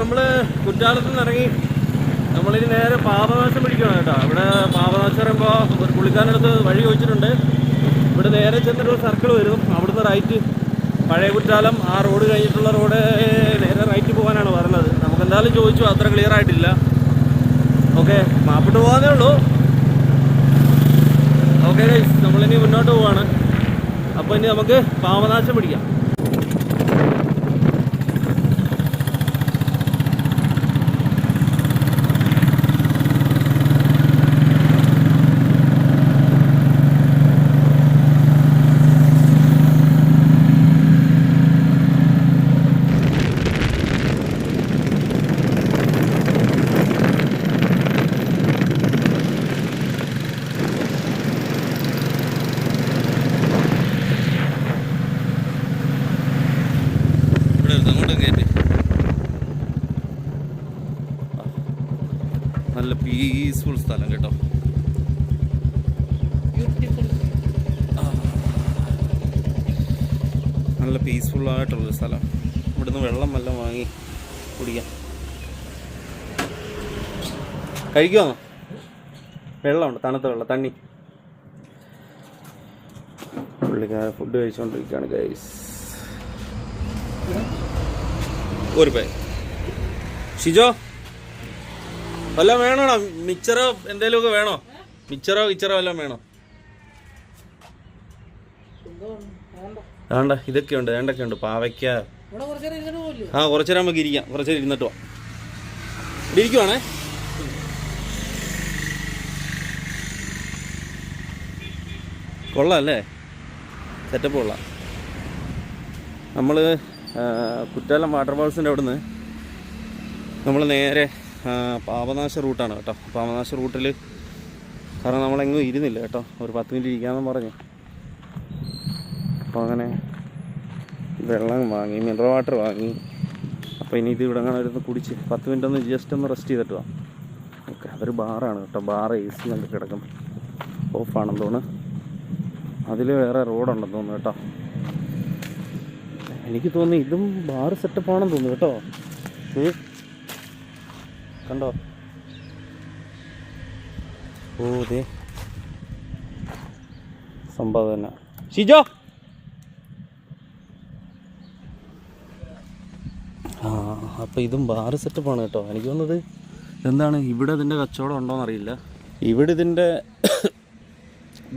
നമ്മൾ കുറ്റാലത്ത് നിന്ന് ഇറങ്ങി നമ്മളിനി നേരെ പാപനാശം പിടിക്കുകയാണ് കേട്ടോ. ഇവിടെ പാപനാശം പറയുമ്പോൾ ഒരു പുള്ളിക്കാരനടുത്ത് വഴി ചോദിച്ചിട്ടുണ്ട്. ഇവിടെ നേരെ ചെന്നിട്ടൊരു സർക്കിൾ വരും, അവിടുന്ന് റൈറ്റ് പഴയ കുറ്റാലം ആ റോഡ് കഴിഞ്ഞിട്ടുള്ള റോഡ് നേരെ റൈറ്റ് പോകാനാണ് പറഞ്ഞത്. നമുക്ക് എന്തായാലും ചോദിച്ചു, അത്ര ക്ലിയർ ആയിട്ടില്ല. ഓക്കെ, മാപ്പിട്ട് പോകാനേ ഉള്ളൂ. ഓക്കെ ഗൈസ്, നമ്മളിനി മുന്നോട്ട് പോവാണ്. അപ്പോൾ ഇനി നമുക്ക് പാപനാശം പിടിക്കാം. നല്ല പീസ്ഫുൾ സ്ഥലം കേട്ടോ. നല്ല പീസ്ഫുള്ളായിട്ടുള്ളൊരു സ്ഥലം. ഇവിടുന്ന് വെള്ളം വല്ലതും വാങ്ങി കുടിക്കാം. കഴിക്കുമോ? വെള്ളമുണ്ട്, തണുത്ത വെള്ളം, തണ്ണി. പുള്ളിക്കാരൻ ഫുഡ് കഴിച്ചുകൊണ്ടിരിക്കുകയാണ് ഗൈസ്. ഒരു പേ ഷിജോ വല്ലതും വേണോടാ? മിച്ചറോ എന്തേലുമൊക്കെ വേണോ? മിച്ചറോ വല്ലതും വേണോ? വേണ്ട, ഇതൊക്കെയുണ്ട്, വേണ്ടൊക്കെയുണ്ട്. പാവയ്ക്ക. ആ, കുറച്ചു നേരം നമുക്ക് ഇരിക്കാം. കുറച്ചു നേരം ഇരുന്നിട്ട് പോവാം. ഇവിടെ ഇരിക്കുവാണേ. കൊള്ളാം അല്ലേ? സെറ്റപ്പ് കൊള്ളാം. നമ്മൾ കുറ്റാലം വാട്ടർഫാൾസിൻ്റെ അവിടെ നിന്ന് നമ്മൾ നേരെ പാപനാശ റൂട്ടാണ് കേട്ടോ. പാപനാശ റൂട്ടിൽ കാരണം നമ്മളെങ്ങും ഇരുന്നില്ല കേട്ടോ. ഒരു 10 മിനിറ്റ് ഇരിക്കാമെന്ന് പറഞ്ഞു. അപ്പോൾ അങ്ങനെ വെള്ളം വാങ്ങി, മിനറൽ വാട്ടർ വാങ്ങി. അപ്പോൾ ഇനി ഇത് ഇവിടെ അങ്ങനെ ഇരുന്ന് കുടിച്ച് 10 മിനിറ്റ് ഒന്ന് ജസ്റ്റ് ഒന്ന് റെസ്റ്റ് ചെയ്തിട്ട് പോകാം. ഓക്കെ, അതൊരു ബാറാണ് കേട്ടോ. ബാർ AC കണ്ട് കിടക്കും. ഓഫാണെന്ന് തോന്നുന്നു. അതിൽ വേറെ റോഡുണ്ടെന്ന് തോന്നുന്നു കേട്ടോ. എനിക്ക് തോന്നുന്നു ഇതും ബാർ സെറ്റപ്പാണെന്ന് തോന്നുന്നു കേട്ടോ. കണ്ടോ? ഓ, ദേ സംഭവം തന്നെ. ഷിജോ, ആ, അപ്പോൾ ഇതും ബാർ സെറ്റപ്പാണ് കേട്ടോ. എനിക്ക് തോന്നുന്നത് എന്താണ് ഇവിടെ ഇതിൻ്റെ കച്ചവടം ഉണ്ടോയെന്ന് അറിയില്ല. ഇവിടെ ഇതിൻ്റെ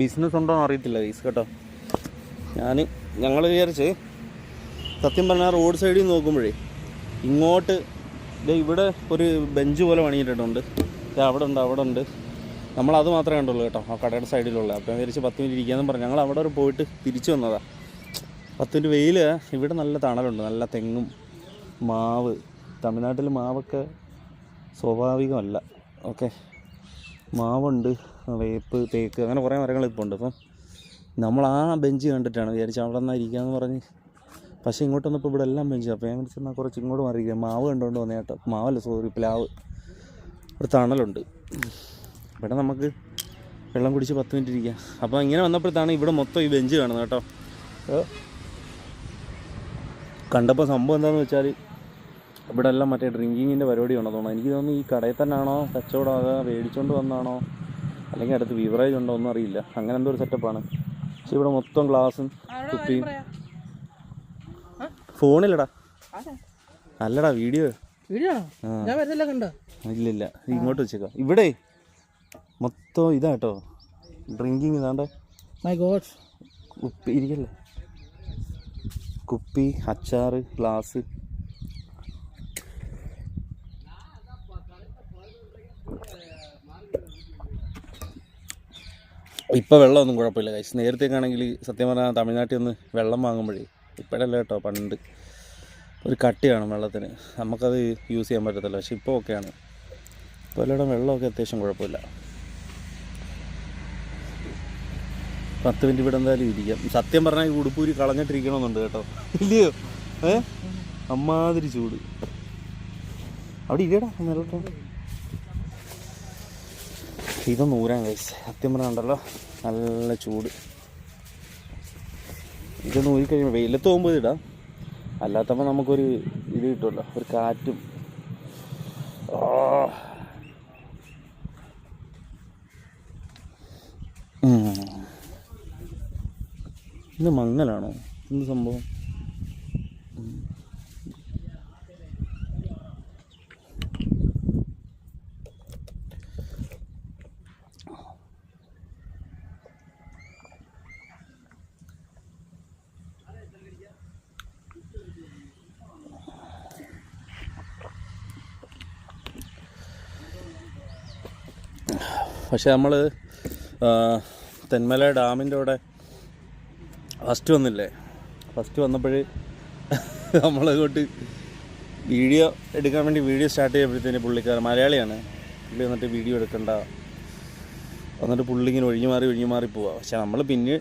ബിസിനസ് ഉണ്ടോയെന്ന് അറിയത്തില്ല ഗൈസ് കേട്ടോ. ഞങ്ങൾ വിചാരിച്ച് സത്യം പറഞ്ഞാൽ റോഡ് സൈഡിൽ നോക്കുമ്പോഴേ ഇങ്ങോട്ട് ഇവിടെ ഒരു ബെഞ്ച് പോലെ പണിയിട്ടിട്ടുണ്ട്. അവിടെ ഉണ്ട്. നമ്മളത് മാത്രമേ കണ്ടുള്ളൂ കേട്ടോ, ആ കടയുടെ സൈഡിലുള്ള. അപ്പം വിചാരിച്ച് 10 മിനിറ്റ് ഇരിക്കാമെന്ന് പറഞ്ഞു. ഞങ്ങൾ അവിടെ വരെ പോയിട്ട് തിരിച്ചു വന്നതാണ്. 10 മിനിറ്റ് വെയിൽ. ഇവിടെ നല്ല തണലുണ്ട്, നല്ല തെങ്ങും മാവ്. തമിഴ്നാട്ടിൽ മാവൊക്കെ സ്വാഭാവികമല്ല. ഓക്കെ, മാവുണ്ട്, വേപ്പ്, തേക്ക്, അങ്ങനെ കുറേ മരങ്ങൾ ഇപ്പോൾ ഉണ്ട്. അപ്പം നമ്മൾ ആ ബെഞ്ച് കണ്ടിട്ടാണ് വിചാരിച്ച് അവിടെ നിന്നാൽ ഇരിക്കാമെന്ന് പറഞ്ഞ്. പക്ഷേ ഇങ്ങോട്ട് വന്നപ്പോൾ ഇവിടെ എല്ലാം ബെഞ്ച്. അപ്പോൾ ഞാൻ ചെന്നാൽ കുറച്ച് ഇങ്ങോട്ട് മാറിയിരിക്കുക. മാവ് കണ്ടുകൊണ്ട് വന്നേ കേട്ടോ. മാവല്ല, സോറി, പ്ലാവ്. ഒരു തണലുണ്ട്. ഇവിടെ നമുക്ക് വെള്ളം കുടിച്ച് 10 മിനിറ്റ് ഇരിക്കാം. അപ്പോൾ ഇങ്ങനെ വന്നപ്പോഴത്താണ് ഇവിടെ മൊത്തം ഈ ബെഞ്ച് കാണുന്നത് കേട്ടോ. കണ്ടപ്പോൾ സംഭവം എന്താണെന്ന് വെച്ചാൽ ഇവിടെ എല്ലാം മറ്റേ ഡ്രിങ്കിങ്ങിൻ്റെ പരിപാടി ഉണ്ടെന്ന് തോന്നുന്നു. എനിക്ക് തോന്നുന്നു ഈ കടയിൽ തന്നെയാണോ കച്ചവടം, അത് മേടിച്ചുകൊണ്ട് വന്നാണോ അല്ലെങ്കിൽ അടുത്ത് ബീവറേജ് ഉണ്ടോ ഒന്നും അറിയില്ല. അങ്ങനെ എന്തോ ഒരു സെറ്റപ്പാണ്. പക്ഷെ ഇവിടെ മൊത്തം ഗ്ലാസും കുപ്പിയും. ഫോണിലടാ, അല്ലടാ, വീഡിയോ. ഇല്ലില്ല, ഇങ്ങോട്ട് വെച്ചേക്കാം. ഇവിടെ മൊത്തം ഇതാട്ടോ ഡ്രിങ്കിങ്. ഇതാണ്ട് കുപ്പി ഇരിക്കല്ലേ, കുപ്പി, അച്ചാറ്, ഗ്ലാസ്. ഇപ്പോൾ വെള്ളമൊന്നും കുഴപ്പമില്ല കഴിച്ച്. നേരത്തേക്കാണെങ്കിൽ സത്യം പറഞ്ഞാൽ തമിഴ്നാട്ടിൽ നിന്ന് വെള്ളം വാങ്ങുമ്പോഴേ, ഇപ്പോഴല്ല കേട്ടോ, പണ്ട് ഒരു കട്ടി കാണും വെള്ളത്തിന്. നമുക്കത് യൂസ് ചെയ്യാൻ പറ്റത്തില്ല. പക്ഷെ ഇപ്പോൾ ഓക്കെയാണ്. ഇപ്പോൾ എല്ലായിടം വെള്ളമൊക്കെ അത്യാവശ്യം കുഴപ്പമില്ല. 10 മിനിറ്റ് ഇവിടെ എന്തായാലും ഇരിക്കാം. സത്യം പറഞ്ഞാൽ ഈ ഉടുപ്പൂരി കളഞ്ഞിട്ടിരിക്കണമെന്നുണ്ട് കേട്ടോ. ഇല്ലയോ? അമ്മാതിരി ചൂട്. അവിടെ ഇല്ലടാ മേലോട്ടോ. ഇതൊന്നും ഊരാൻ കഴിച്ച് സത്യം പറഞ്ഞുണ്ടല്ലോ, നല്ല ചൂട്. ഇതൊന്ന് ഊരിക്കഴിയുമ്പോൾ വെയിലത്ത് പോകുമ്പോൾ ഇടാം. അല്ലാത്തപ്പോൾ നമുക്കൊരു ഇത് കിട്ടുമല്ലോ, ഒരു കാറ്റും ഇത് മങ്ങലാണോ? എന്ത് സംഭവം? പക്ഷെ നമ്മൾ തെന്മല ഡാമിൻ്റെ അവിടെ ഫസ്റ്റ് വന്നില്ലേ, ഫസ്റ്റ് വന്നപ്പോൾ നമ്മളങ്ങോട്ട് വീഡിയോ എടുക്കാൻ വേണ്ടി വീഡിയോ സ്റ്റാർട്ട് ചെയ്യുമ്പോഴത്തേന് പുള്ളിക്കാരൻ മലയാളിയാണ്, പുള്ളി വന്നിട്ട് വീഡിയോ എടുക്കണ്ട എന്നിട്ട് പുള്ളി ഇങ്ങനെ ഒഴിഞ്ഞു മാറി പോവുക. പക്ഷെ നമ്മൾ പിന്നെ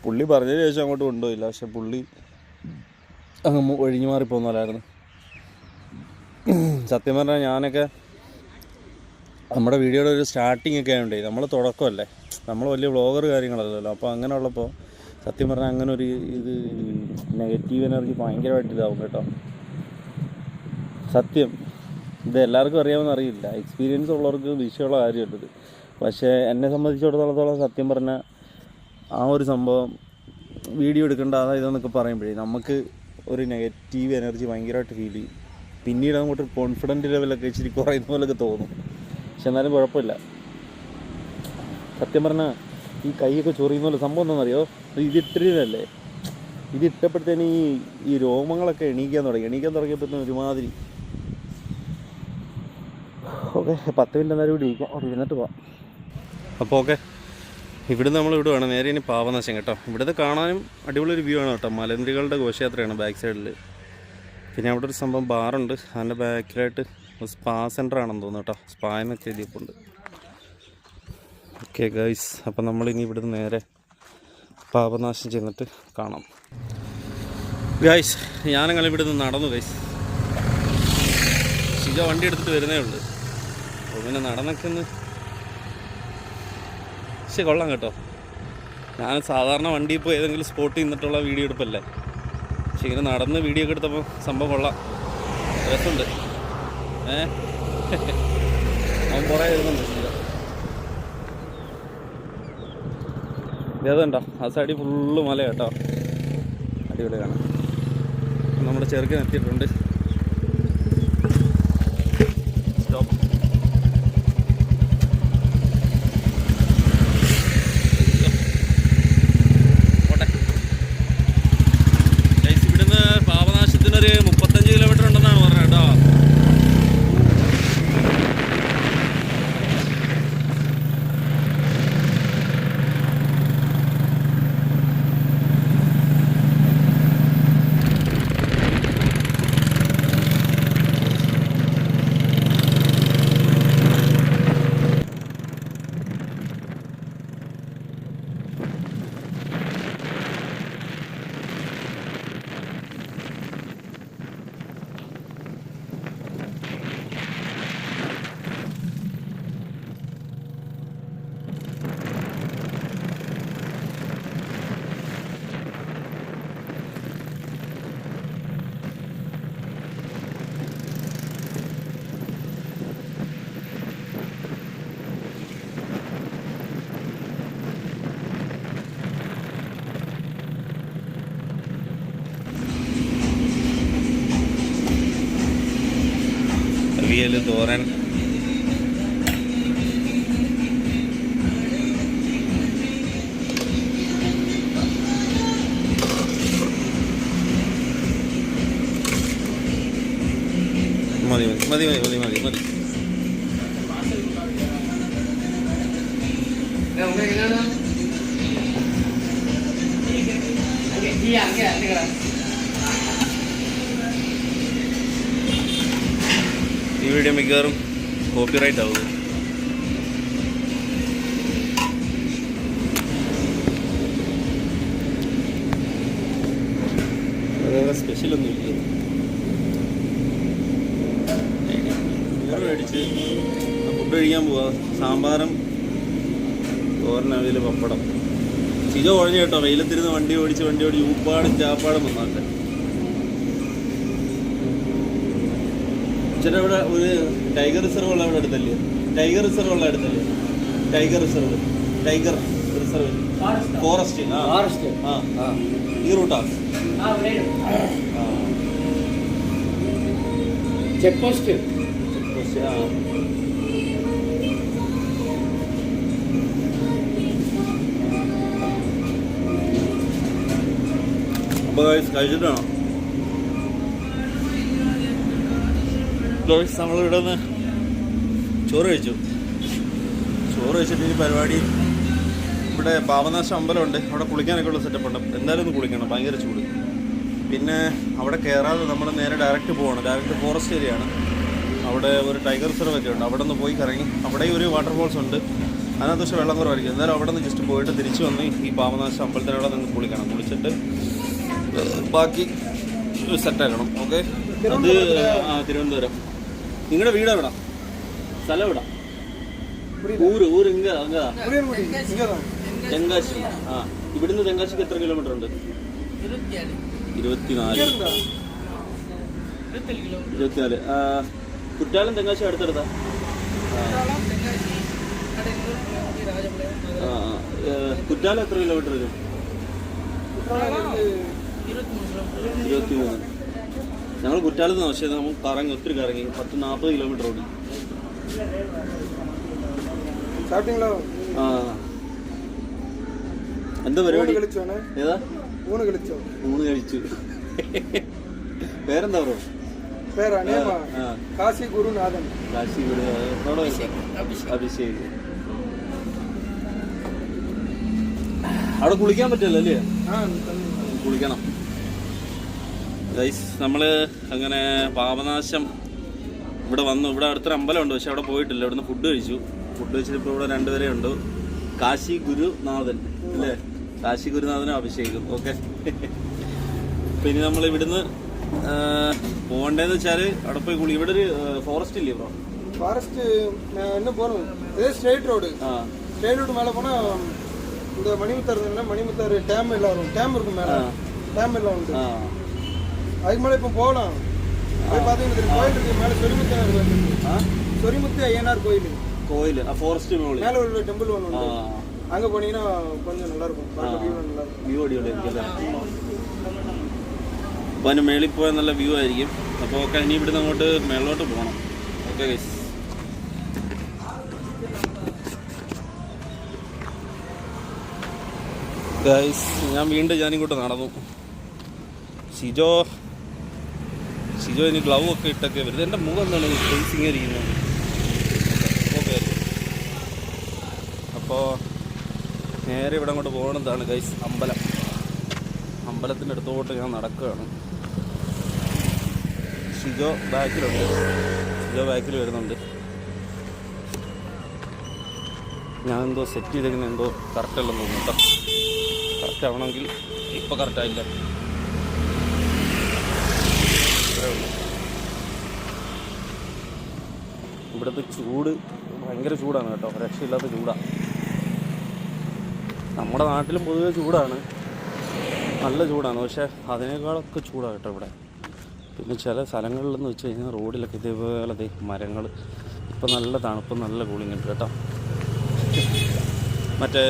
പുള്ളി പറഞ്ഞതിന് ശേഷം അങ്ങോട്ട് കൊണ്ടുപോയില്ല. പക്ഷെ പുള്ളി അങ്ങ് ഒഴിഞ്ഞു മാറി പോകുന്നല്ലായിരുന്നു. സത്യം പറഞ്ഞാൽ ഞാനൊക്കെ നമ്മുടെ വീഡിയോയുടെ ഒരു സ്റ്റാർട്ടിങ് ഒക്കെ ആയതുകൊണ്ടേ, നമ്മൾ തുടക്കമല്ലേ, നമ്മൾ വലിയ വ്ളോഗർ കാര്യങ്ങളല്ലല്ലോ. അപ്പോൾ അങ്ങനെ ഉള്ളപ്പോൾ സത്യം പറഞ്ഞാൽ അങ്ങനെ ഒരു ഇത് നെഗറ്റീവ് എനർജി ഭയങ്കരമായിട്ട് ഇതാവും കേട്ടോ. സത്യം ഇത് എല്ലാവർക്കും അറിയാമെന്ന് അറിയില്ല, എക്സ്പീരിയൻസ് ഉള്ളവർക്ക് വിഷയമുള്ള കാര്യമല്ലത്. പക്ഷേ എന്നെ സംബന്ധിച്ചിടത്തോളം സത്യം പറഞ്ഞാൽ ആ ഒരു സംഭവം വീഡിയോ എടുക്കേണ്ട ഇതെന്നൊക്കെ പറയുമ്പോഴേ നമുക്ക് ഒരു നെഗറ്റീവ് എനർജി ഭയങ്കരമായിട്ട് ഫീൽ ചെയ്യും. പിന്നീട് അങ്ങോട്ട് കോൺഫിഡൻറ്റ് ലെവലൊക്കെ ഇച്ചിരി കുറയുന്ന പോലൊക്കെ തോന്നും. പക്ഷെ എന്നാലും കുഴപ്പമില്ല. സത്യം പറഞ്ഞാൽ ഈ കൈയൊക്കെ ചൊറിയുന്ന പോലെ സംഭവം എന്താണെന്നറിയോ, ഇതിട്ടിരുന്നല്ലേ, ഇതിട്ടപ്പോഴത്തേന് ഈ രോമങ്ങളൊക്കെ എണീക്കാൻ തുടങ്ങിയപ്പോഴത്തേന് ഒരുമാതിരി. ഓക്കെ, 10 മിനിറ്റ് നേരം ഇവിടെ ഇരിക്കാം, അവിടെ ഇരുന്നിട്ട് പോവാം. അപ്പോൾ ഓക്കെ, ഇവിടുന്ന് നമ്മൾ വിടുവാണ് നേരെ ഇനി പാപനാശം കേട്ടോ. ഇവിടുത്തെ കാണാനും അടിപൊളി ഒരു വ്യൂ ആണ് കേട്ടോ. മലനിരകളുടെ ഘോഷയാത്രയാണ് ബാക്ക് സൈഡിൽ. പിന്നെ അവിടെ ഒരു സംഭവം ബാറുണ്ട്, അതിൻ്റെ ബാക്കിലായിട്ട് സ്പാ സെൻ്റർ ആണെന്ന് തോന്നുന്നു കേട്ടോ, സ്പാ എന്നൊക്കെ എഴുതിയിട്ടുണ്ട്. ഓക്കെ ഗൈസ്, അപ്പം നമ്മളിനി ഇവിടുന്ന് നേരെ പാപനാശം ചെന്നിട്ട് കാണാം. ഗൈസ് ഞാനങ്ങനെ ഇവിടുന്ന് നടന്നു ഗൈസ്. ശിജ വണ്ടി എടുത്തിട്ട് വരുന്നേ ഉള്ളൂ. അപ്പോൾ പിന്നെ നടന്നൊക്കെ ഒന്ന് പക്ഷേ കൊള്ളാം കേട്ടോ. ഞാൻ സാധാരണ വണ്ടിയിൽ പോയി ഏതെങ്കിലും സ്പോട്ടിൽ നിന്നിട്ടുള്ള വീഡിയോ എടുപ്പല്ലേ, പക്ഷെ ഇങ്ങനെ നടന്ന് വീഡിയോ ഒക്കെ എടുത്തപ്പോൾ സംഭവം കൊള്ളാം, രസമുണ്ട്. അവൻ കുറേ വരുന്നുണ്ട്. ഇതേതുണ്ടോ ആ സൈഡിൽ ഫുള്ള് മല കേട്ടോ, അടിപൊളി കാണാം. നമ്മുടെ ചെറുക്കൻ എത്തിയിട്ടുണ്ട്. സ്റ്റോപ്പ്. ഓട്ടെ ഗൈസ്, ഇവിടുന്ന് പാപനാശത്തിനൊരു 35 കിലോമീറ്റർ ഉണ്ടെന്നാണ് പറഞ്ഞത് കേട്ടോ. അവിയൽ, തോരൻ, മതി മതി മതി മതി മതി മതി. ഈ വീഡിയോ മിക്കവാറും കോപ്പിറൈറ്റ് ആവും. വേറെ സ്പെഷ്യലൊന്നും ഇല്ല. മേടിച്ച് ഫുഡ് കഴിക്കാൻ പോവാ. സാമ്പാറും തോരനവിൽ പപ്പടം. ചിജ കുഴഞ്ഞു കേട്ടോ, വെയിലത്തിരുന്ന് വണ്ടി ഓടിച്ച് ഊപ്പാടും ചാപ്പാടും വന്നാട്ടെ. ചേട്ടാ ഇവിടെ ഒരു ടൈഗർ റിസർവ് ഉള്ള ഇവിടെ അടുത്തല്ലേ? ടൈഗർ റിസർവ് ഉള്ള അടുത്തല്ലേ? Tiger reserve, tiger reserve, forest. ഈ റൂട്ടാ? Check post. അപ്പോൾ കഴിച്ചിട്ടാണോ? നമ്മളിവിടെ നിന്ന് ചോറ് കഴിച്ചിട്ട് ഈ പരിപാടി ഇവിടെ പാപനാശം അമ്പലമുണ്ട്, അവിടെ കുളിക്കാനൊക്കെ ഉള്ള സെറ്റപ്പ് ഉണ്ട്. എന്തായാലും ഒന്ന് കുളിക്കണം, ഭയങ്കര ചൂട്. പിന്നെ അവിടെ കയറാതെ നമ്മൾ നേരെ ഡയറക്റ്റ് ഫോറസ്റ്റ് ഏരിയ ആണ്. അവിടെ ഒരു ടൈഗർ റിസർവ് ഒക്കെ ഉണ്ട്, അവിടെ നിന്ന് പോയി കറങ്ങി. അവിടെ ഒരു വാട്ടർഫോൾസ് ഉണ്ട്, അതിനകത്ത് പക്ഷേ വെള്ളം കുറവായിരിക്കും. എന്തായാലും അവിടെ നിന്ന് ജസ്റ്റ് പോയിട്ട് തിരിച്ച് വന്ന് ഈ പാപനാശം അമ്പലത്തിനവിടെ നിന്ന് കുളിക്കണം. കുളിച്ചിട്ട് ബാക്കി സെറ്റാക്കണം. ഓക്കെ, അത് തിരുവനന്തപുരം. നിങ്ങളുടെ വീട് എവിടാ? സ്ഥലം എവിടാ? ഊര് തെങ്കാശി. ഇവിടുന്ന് തെങ്കാശിക്ക് എത്ര കിലോമീറ്റർ ഉണ്ട്? 24. കുറ്റാലം തെങ്കാശി അടുത്തടുത്താ? കുറ്റാലം എത്ര കിലോമീറ്റർ വരും? 23. ഞങ്ങൾ കുറ്റാലത്ത് നിന്ന്, പക്ഷേ നമുക്ക് ഒത്തിരി കറങ്ങി 10-40 കിലോമീറ്റർ ഓടി. എന്താ പരിപാടി? ഏതാ? ഊണ് കഴിച്ചു. പേരെന്താ പറ? കാശി ഗുരുനാഥൻ. അഭിഷേക്. അവിടെ കുളിക്കാൻ പറ്റില്ല അല്ലേ? കുളിക്കണം. ഗൈസ്, നമ്മള് അങ്ങനെ പാപനാശം ഇവിടെ വന്നു. ഇവിടെ അടുത്തൊരു അമ്പലമുണ്ട്, പക്ഷെ അവിടെ പോയിട്ടില്ല. ഇവിടുന്ന് ഫുഡ് കഴിച്ചിട്ട് ഇപ്പോൾ ഇവിടെ 2 പേരേ ഉണ്ട്. കാശി ഗുരുനാഥൻ അല്ലേ? കാശി ഗുരുനാഥനും അഭിഷേകും. ഓക്കെ, പിന്നെ നമ്മൾ ഇവിടുന്ന് പോകേണ്ടതെന്ന് വെച്ചാല് അവിടെ പോയി ഇവിടെ ഒരു ഫോറസ്റ്റ് ഇല്ലേ ബ്രോ? ഫോറസ്റ്റ് സ്ട്രേറ്റ് റോഡ് மேல போனா இந்த மணிமுத்தாறு டேம் எல்லாம் வரும். டேம் இருக்கும் மேல, டேம் எல்லாம் உண்டு. அதுக்கு மேலே இப்போ போகலாம். அது பார்த்தீங்கன்னா கோயில் இருக்கு மேலே, சொரிமுத்து ஐயனார் கோயில். ഫോറസ്റ്റ് மேலே ஒரு டெம்பிள் ஒன்று உண்டு. அங்கே போனீங்கன்னா கொஞ்சம் நல்லா இருக்கும், വ്യൂ അടിപൊളിയായിരിക്കും. അപ്പോൾ അതിന് മേളിൽ പോയാൽ നല്ല വ്യൂ ആയിരിക്കും. അപ്പോൾ ഓക്കെ, ഇനി ഇവിടുന്ന് അങ്ങോട്ട് മേളിലോട്ട് പോകണം. ഓക്കെ ഗൈസ്, ഞാനിങ്ങോട്ട് നടന്നു. ഷിജോ ഇനി ഗ്ലൗ ഒക്കെ ഇട്ടൊക്കെ വരുന്നത്. എൻ്റെ മുഖം എന്താണ് ഫേസിങ് ഇരിക്കുന്നത്? ഓക്കെ, അപ്പോൾ നേരെ ഇവിടെ അങ്ങോട്ട് പോകുന്നതാണ് ഗൈസ്. അമ്പലത്തിൻ്റെ അടുത്തോട്ട് ഞാൻ നടക്കുകയാണ്. ഷിജോ ബാക്കിൽ വരുന്നുണ്ട്. ഞാൻ എന്തോ സെറ്റ് ചെയ്തേക്കുന്ന എന്തോ കറക്റ്റ് അല്ലെന്ന് തോന്നുന്നു കേട്ടോ. കറക്റ്റ് ആവണമെങ്കിൽ ഇപ്പോൾ കറക്റ്റായില്ല. ഇവിടുത്തെ ചൂട് ഭയങ്കര ചൂടാണ് കേട്ടോ, രക്ഷയില്ലാത്ത ചൂടാണ്. നമ്മുടെ നാട്ടിലും പൊതുവെ ചൂടാണ്, നല്ല ചൂടാണ്. പക്ഷേ അതിനേക്കാളൊക്കെ ചൂടാണ് കേട്ടോ ഇവിടെ. പിന്നെ ചില സ്ഥലങ്ങളിലെന്ന് വെച്ച് കഴിഞ്ഞാൽ റോഡിലൊക്കെ ഇതേപോലെ മരങ്ങൾ, ഇപ്പം നല്ല തണുപ്പ്, നല്ല കൂളിങ് ഉണ്ട് കേട്ടോ. മറ്റേ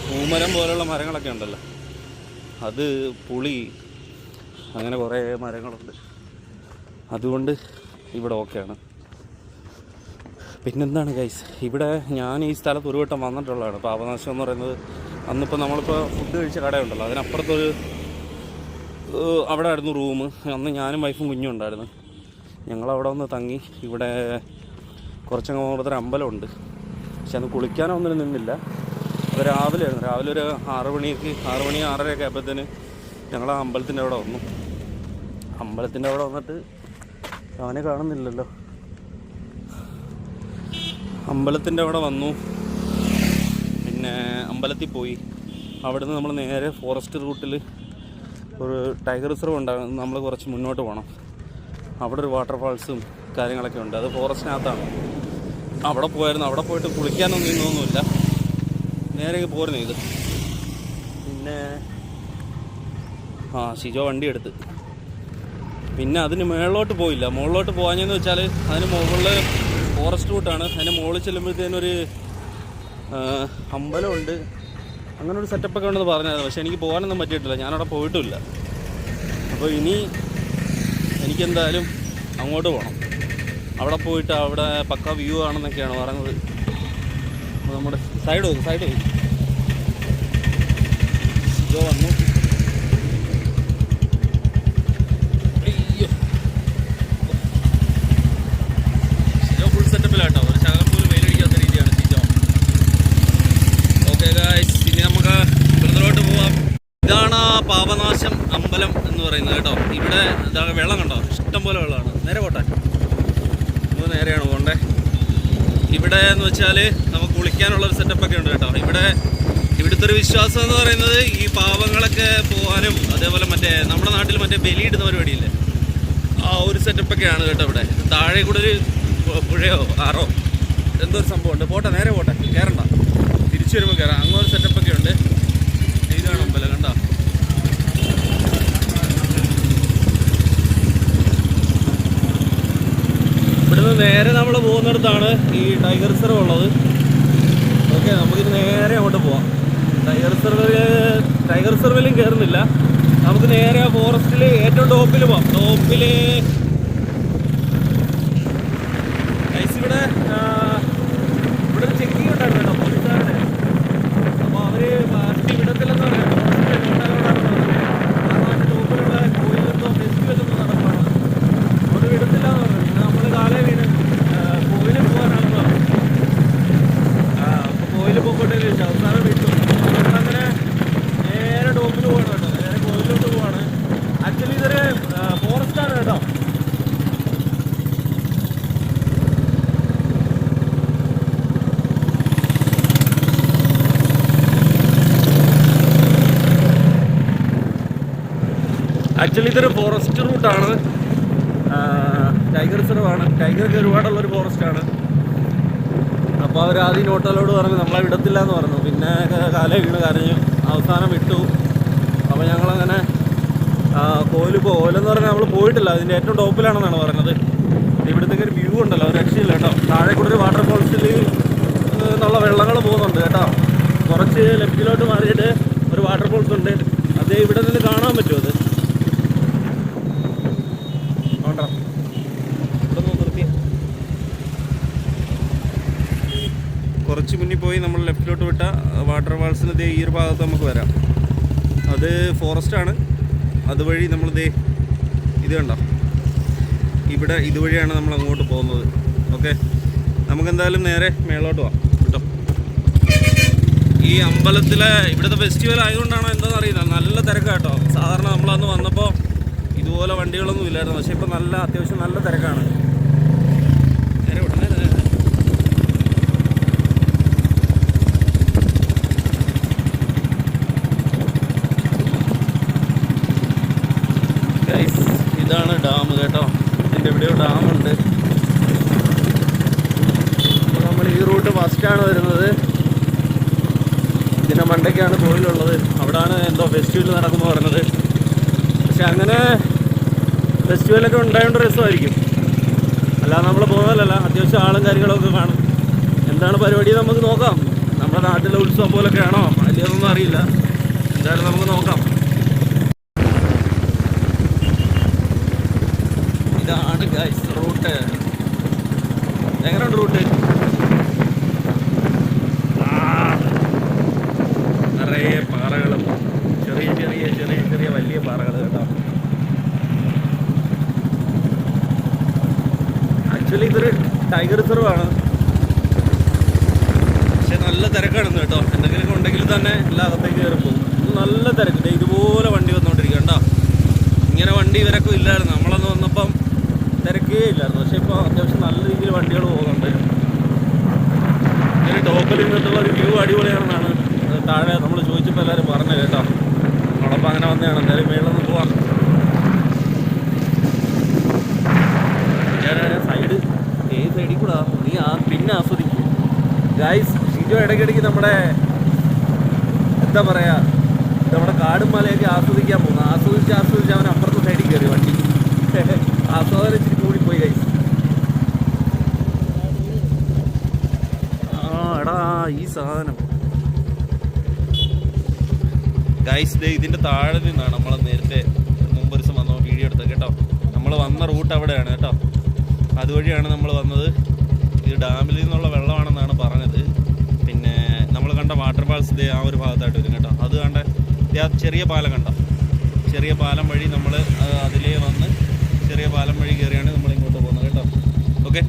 പൂമരം പോലുള്ള മരങ്ങളൊക്കെ ഉണ്ടല്ലോ, അത് പുളി, അങ്ങനെ കുറേ മരങ്ങളുണ്ട്. അതുകൊണ്ട് ഇവിടെ ഓക്കെയാണ്. പിന്നെന്താണ് ഗൈസ്, ഇവിടെ ഞാൻ ഈ സ്ഥലത്ത് ഒരു വട്ടം വന്നിട്ടുള്ളതാണ്. പാപനാശം എന്ന് പറയുന്നത് അന്നിപ്പോൾ നമ്മളിപ്പോൾ ഫുഡ് കഴിച്ച കടയുണ്ടല്ലോ, അതിനപ്പുറത്തൊരു അവിടെ ആയിരുന്നു റൂം. അന്ന് ഞാനും വൈഫും കുഞ്ഞും ഉണ്ടായിരുന്നു. ഞങ്ങളവിടെ വന്ന് തങ്ങി. ഇവിടെ കുറച്ചങ്ങ് പോകുമ്പോഴത്തെ അമ്പലമുണ്ട്, പക്ഷെ അന്ന് കുളിക്കാനോ ഒന്നിനും നിന്നില്ല. അത് രാവിലെ ഒരു 6 മണി 6:30 ആയപ്പോഴത്തേന് ഞങ്ങൾ ആ അമ്പലത്തിൻ്റെ അവിടെ വന്നു. അമ്പലത്തിൻ്റെ അവിടെ വന്നിട്ട് അവനെ കാണുന്നില്ലല്ലോ. അമ്പലത്തിൻ്റെ അവിടെ വന്നു, പിന്നെ അമ്പലത്തിൽ പോയി. അവിടുന്ന് നമ്മൾ നേരെ ഫോറസ്റ്റ് റൂട്ടിൽ ഒരു ടൈഗർ റിസർവ് ഉണ്ടാകും. നമ്മൾ കുറച്ച് മുന്നോട്ട് പോകണം. അവിടെ ഒരു വാട്ടർഫാൾസും കാര്യങ്ങളൊക്കെ ഉണ്ട്, അത് ഫോറസ്റ്റിനകത്താണ്. അവിടെ പോയായിരുന്നു. അവിടെ പോയിട്ട് കുളിക്കാനൊന്നും ഇന്നൊന്നുമില്ല, നേരെ പോരുന്നു ഇത്. പിന്നെ ഷിജോ വണ്ടി എടുത്ത് പിന്നെ അതിന് മുകളിലോട്ട് പോയില്ല. മുകളിലോട്ട് പോകാഞ്ഞെന്ന് വെച്ചാൽ അതിന് മുകളിൽ ഫോറസ്റ്റ് റൂട്ടാണ്. അതിന് മുകളിൽ ചെല്ലുമ്പോഴത്തേനൊരു അമ്പലമുണ്ട്, അങ്ങനെ ഒരു സെറ്റപ്പൊക്കെ ഉണ്ടെന്ന് പറഞ്ഞായിരുന്നു. പക്ഷേ എനിക്ക് പോകാനൊന്നും പറ്റിയിട്ടില്ല, ഞാനവിടെ പോയിട്ടുമില്ല. അപ്പോൾ ഇനി എനിക്കെന്തായാലും അങ്ങോട്ട് പോകണം. അവിടെ പോയിട്ട് അവിടെ പക്ക വ്യൂ ആണെന്നൊക്കെയാണ് പറഞ്ഞത്. അപ്പോൾ നമ്മുടെ സൈഡ് പോയി ഇതോ വന്നു. അയ്യോ, ഷിജോ ഫുൾ സെറ്റപ്പിലാട്ടോ, ഒരു ശകലം പോലും വെയിലടിക്കാത്ത രീതിയാണ് ഷിജോ. ഓക്കെ ഗായ്സ്, ഇനി നമുക്ക് ഇവിടത്തോട്ട് പോവാം. ഇതാണ് പാപനാശം അമ്പലം എന്ന് പറയുന്നത് കേട്ടോ. ഇവിടെ ഇതാണ് വെള്ളം കണ്ടോ, ഇഷ്ടം പോലെ വെള്ളമാണ്. നേരെ പോട്ടെ, ഇത് നേരെയാണ് പോകണ്ടേ. ഇവിടെ എന്ന് വെച്ചാൽ നമുക്ക് കുളിക്കാനുള്ളൊരു സെറ്റപ്പൊക്കെ ഉണ്ട് കേട്ടോ. ഇവിടുത്തെ ഒരു വിശ്വാസം എന്ന് പറയുന്നത് ഈ പാവങ്ങളൊക്കെ പോകാനും അതേപോലെ മറ്റേ നമ്മുടെ നാട്ടിൽ മറ്റേ ബലിയിടുന്ന പരിപാടിയില്ലേ, ആ ഒരു സെറ്റപ്പൊക്കെയാണ് കേട്ടോ. ഇവിടെ താഴെ കൂടെ ഒരു പുഴയോ ആറോ എന്തോ ഒരു സംഭവമുണ്ട്. പോട്ടെ, നേരെ പോട്ടെ, കയറണ്ട, തിരിച്ചു വരുമ്പോൾ കയറാം. അങ്ങനെ ഒരു സെറ്റപ്പൊക്കെ ഉണ്ട്. ഇതാണ് അമ്പലം കണ്ടോ. ഇവിടുന്ന് നേരെ നമ്മൾ പോകുന്നിടത്താണ് ഈ ടൈഗർ റിസർവ് ഉള്ളത്. ഓക്കെ, നമുക്കിത് നേരെ അങ്ങോട്ട് പോവാം. ടൈഗർ റിസർവിലും കയറുന്നില്ല, നമുക്ക് നേരെ ഫോറസ്റ്റിൽ ഏറ്റവും ടോപ്പിൽ പോവാം. ഇവിടെ ഒരു ചെക്കിങ് ഉണ്ടായിരുന്നു കേട്ടോ പോലീസുകാരുടെ. അപ്പോൾ അവർ വിടത്തില്ലെന്ന് പറയാം. ടോപ്പിലുള്ള കോയിലെന്തോ ഫെസ്റ്റിവലൊന്നും നടക്കുകയാണ്, അവിടെ വിടത്തില്ല എന്ന് പറഞ്ഞു. നമ്മൾ കാലേ വീണ് കോയില് പോകാനാണെന്ന് പറഞ്ഞു. അപ്പോൾ കോയില് പോയിക്കോട്ടെ ചോദിച്ചു, അവസാനം വിട്ടു. അങ്ങനെ നേരെ ടോപ്പിൽ പോവാണ് കേട്ടോ, നേരെ കോയിലോട്ട് പോവാണ്. ആക്ച്വലി ഇതൊരു ഫോറസ്റ്റാണ് കേട്ടോ. ആക്ച്വലി ഇതൊരു ഫോറസ്റ്റ് റൂട്ടാണ്, ടൈഗർ റിസർവാണ്. ടൈഗറൊക്കെ ഒരുപാടുള്ളൊരു ഫോറസ്റ്റാണ്. അപ്പോൾ അവർ ആദ്യം ഹോട്ടലോട് പറഞ്ഞു നമ്മളെ വിടത്തില്ല എന്ന് പറഞ്ഞു. പിന്നെ കാലേ വീണ് കരഞ്ഞു, അവസാനം വിട്ടു. അപ്പോൾ ഞങ്ങളങ്ങനെ കോയിലെന്ന് പറഞ്ഞാൽ നമ്മൾ പോയിട്ടില്ല, അതിൻ്റെ ഏറ്റവും ടോപ്പിലാണെന്നാണ് പറഞ്ഞത്. ഇവിടുത്തേക്ക് ഒരു വ്യൂ ഉണ്ടല്ലോ, ഒരു രക്ഷയില്ല കേട്ടോ. താഴെ കൂടെ ഒരു വാട്ടർഫോൾസിൽ നിന്നുള്ള വെള്ളങ്ങൾ പോകുന്നുണ്ട് കേട്ടോ. കുറച്ച് ലെഫ്റ്റിലോട്ട് മാറിയിട്ട് ഒരു വാട്ടർഫോൾസ് ഉണ്ട്, അതേ ഇവിടെ നിന്ന് കാണാൻ പറ്റുമോ? അത് കുറച്ച് മുന്നിൽ പോയി നമ്മൾ ലെഫ്റ്റിലോട്ട് വിട്ട വാട്ടർഫാൾസിന് ദേ ഈ ഒരു ഭാഗത്ത് നമുക്ക് വരാം. അത് ഫോറസ്റ്റാണ്. അതുവഴി നമ്മൾ ദേ ഇത് കണ്ടോ, ഇവിടെ ഇതുവഴിയാണ് നമ്മൾ അങ്ങോട്ട് പോകുന്നത്. ഓക്കെ, നമുക്കെന്തായാലും നേരെ മേളോട്ട് പോവാം കേട്ടോ. ഈ അമ്പലത്തിലെ ഇവിടുത്തെ ഫെസ്റ്റിവൽ ആയതുകൊണ്ടാണോ എന്താണെന്ന് അറിയില്ല, നല്ല തിരക്കാണ് കേട്ടോ. സാധാരണ നമ്മളന്ന് വന്നപ്പോൾ ഇതുപോലെ വണ്ടികളൊന്നും ഇല്ലായിരുന്നു, പക്ഷേ ഇപ്പോൾ അത്യാവശ്യം നല്ല തിരക്കാണ്. നേരെ വിടണേ. ഇതാണ് ഡാം കേട്ടോ, ഇതിൻ്റെ എവിടെയോ ഡാമുണ്ട്. നമ്മൾ ഈ റൂട്ട് ഫസ്റ്റാണ് വരുന്നത്. ഇതിൻ്റെ മണ്ടയ്ക്കാണ് കോയിലുള്ളത്, അവിടെയാണ് എന്തോ ഫെസ്റ്റിവൽ നടക്കുന്നു പറഞ്ഞത്. പക്ഷെ അങ്ങനെ ഫെസ്റ്റിവലൊക്കെ ഉണ്ടായതുകൊണ്ട് രസമായിരിക്കും, അല്ലാതെ നമ്മൾ പോകുന്നതല്ല. അത്യാവശ്യം ആളും കാര്യങ്ങളൊക്കെ കാണും. എന്താണ് പരിപാടി നമുക്ക് നോക്കാം. നമ്മുടെ നാട്ടിലെ ഉത്സവം പോലൊക്കെ ആണോ വലിയതൊന്നും അറിയില്ല, എന്തായാലും നമുക്ക് നോക്കാം. ഇതാണ് ഗൈസ് റൂട്ട്. എങ്ങനെയുണ്ട് റൂട്ട്? നിറയെ പാറകളും ചെറിയ ചെറിയ ചെറിയ ചെറിയ വലിയ പാറകൾ കേട്ടോ. ആക്ച്വലി ഇതൊരു ടൈഗർ റിസർവാണ്, പക്ഷെ നല്ല തിരക്കാണെന്ന് കേട്ടോ. എന്തെങ്കിലുമൊക്കെ ഉണ്ടെങ്കിൽ തന്നെ എല്ലാ അകത്തേക്ക് കയറി പോകും. നല്ല തിരക്ക്, ഇതുപോലെ വണ്ടി വന്നുകൊണ്ടിരിക്കുക കേട്ടോ. ഇങ്ങനെ വണ്ടി ഇവരൊക്കെ ഇല്ലായിരുന്നു, നമ്മളന്ന് വന്നപ്പം തിരക്കേ ഇല്ലായിരുന്നു. പക്ഷെ ഇപ്പോൾ അത്യാവശ്യം നല്ല രീതിയിൽ വണ്ടികൾ പോകുന്നുണ്ട്. ഇങ്ങനെ ടോപ്പിൽ നിന്നിട്ടുള്ള ഒരു വ്യൂ അടിപൊളിയാണെന്നാണ് താഴെ നമ്മൾ ചോദിച്ചപ്പോൾ എല്ലാവരും പറഞ്ഞത് കേട്ടോ. നമ്മളപ്പോൾ അങ്ങനെ വന്നതാണ്. എന്തായാലും മേളിൽ പോവാം. ഞാൻ സൈഡ് സൈഡിൽ കൂടെ നീ പിന്നെ ആസ്വദിക്കും ഗൈസ്. ഷിജോ ഇടയ്ക്കിടയ്ക്ക് നമ്മുടെ എന്താ പറയുക, നമ്മുടെ കാടും മലയൊക്കെ ആസ്വദിക്കാൻ പോകുന്നു. ആസ്വദിച്ച് അവൻ അപ്പുറത്തെ സൈഡിൽ കയറി വണ്ടി. ആസ്വാദനം ഇച്ചിരി കൂടിപ്പോയി ഗൈസ്. എടാ ഈ സാധനം ഗൈസ് ഡേ ഇതിൻ്റെ താഴെ നിന്നാണ് നമ്മൾ നേരത്തെ മുമ്പൊരു ദിവസം വന്ന വീഡിയോ എടുത്തത് കേട്ടോ. നമ്മൾ വന്ന റൂട്ട് അവിടെയാണ് കേട്ടോ. അതുവഴിയാണ് നമ്മൾ വന്നത്. ഇത് ഡാമിൽ നിന്നുള്ള വെള്ളമാണെന്നാണ് പറഞ്ഞത്. പിന്നെ നമ്മൾ കണ്ട വാട്ടർ ഫാൾസ് ഡേ ആ ഒരു ഭാഗത്തായിട്ട് വരും കേട്ടോ. അത് കണ്ട ആ ചെറിയ പാലം കണ്ടോ, ചെറിയ പാലം വഴി നമ്മൾ അതിലേ വന്ന് ചെറിയ പാലം വഴി കയറിയാണ് നമ്മൾ ഇങ്ങോട്ട് പോകുന്നത് കേട്ടോ. ഓക്കെ.